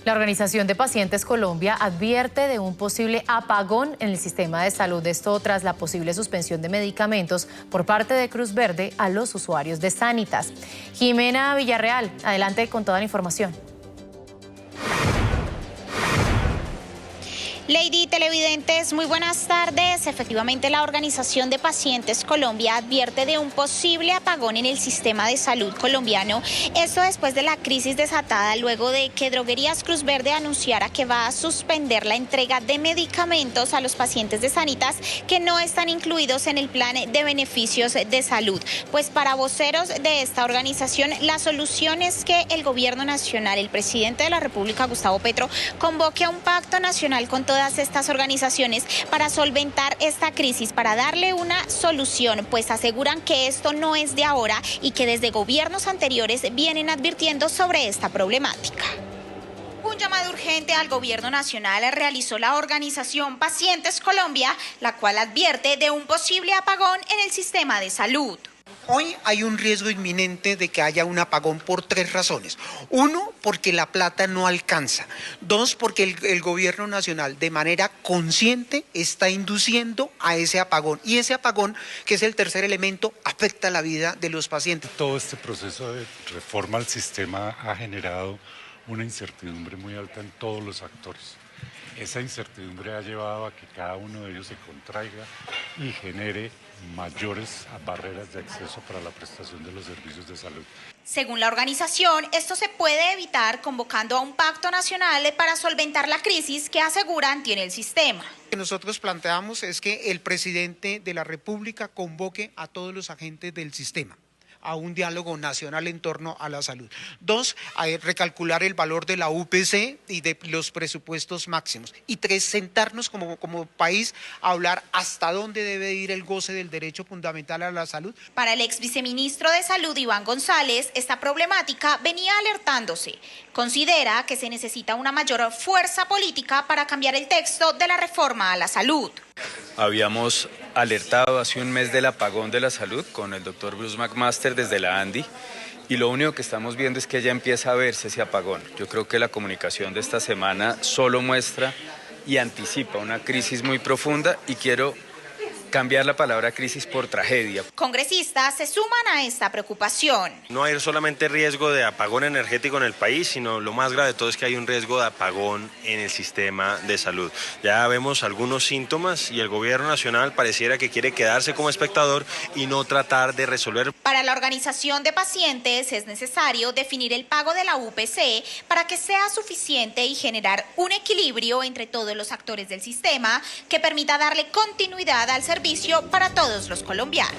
La Organización de Pacientes Colombia advierte de un posible apagón en el sistema de salud. Esto tras la posible suspensión de medicamentos por parte de Cruz Verde a los usuarios de Sanitas. Jimena Villarreal, adelante con toda la información. Lady televidentes, muy buenas tardes. Efectivamente, la Organización de Pacientes Colombia advierte de un posible apagón en el sistema de salud colombiano. Esto después de la crisis desatada luego de que Droguerías Cruz Verde anunciara que va a suspender la entrega de medicamentos a los pacientes de Sanitas que no están incluidos en el plan de beneficios de salud. Pues para voceros de esta organización, la solución es que el gobierno nacional, el presidente de la República, Gustavo Petro, convoque a un pacto nacional con todas estas organizaciones para solventar esta crisis, para darle una solución, pues aseguran que esto no es de ahora y que desde gobiernos anteriores vienen advirtiendo sobre esta problemática. Un llamado urgente al gobierno nacional realizó la organización Pacientes Colombia, la cual advierte de un posible apagón en el sistema de salud. Hoy hay un riesgo inminente de que haya un apagón por 3 razones. 1, porque la plata no alcanza. 2, porque el gobierno nacional de manera consciente está induciendo a ese apagón. Y ese apagón, que es el tercer elemento, afecta la vida de los pacientes. Todo este proceso de reforma al sistema ha generado una incertidumbre muy alta en todos los actores. Esa incertidumbre ha llevado a que cada uno de ellos se contraiga y genere mayores barreras de acceso para la prestación de los servicios de salud. Según la organización, esto se puede evitar convocando a un pacto nacional para solventar la crisis que aseguran tiene el sistema. Lo que nosotros planteamos es que el presidente de la República convoque a todos los agentes del sistema a un diálogo nacional en torno a la salud. 2, a recalcular el valor de la UPC y de los presupuestos máximos. Y 3, sentarnos como país a hablar hasta dónde debe ir el goce del derecho fundamental a la salud. Para el ex viceministro de Salud, Iván González, esta problemática venía alertándose. Considera que se necesita una mayor fuerza política para cambiar el texto de la reforma a la salud. Habíamos alertado hace un mes del apagón de la salud con el doctor Bruce McMaster desde la ANDI y lo único que estamos viendo es que ya empieza a verse ese apagón. Yo creo que la comunicación de esta semana solo muestra y anticipa una crisis muy profunda y quiero cambiar la palabra crisis por tragedia. Congresistas se suman a esta preocupación. No hay solamente riesgo de apagón energético en el país, sino lo más grave de todo es que hay un riesgo de apagón en el sistema de salud. Ya vemos algunos síntomas y el gobierno nacional pareciera que quiere quedarse como espectador y no tratar de resolver. Para la organización de pacientes es necesario definir el pago de la UPC para que sea suficiente y generar un equilibrio entre todos los actores del sistema que permita darle continuidad al servicio para todos los colombianos.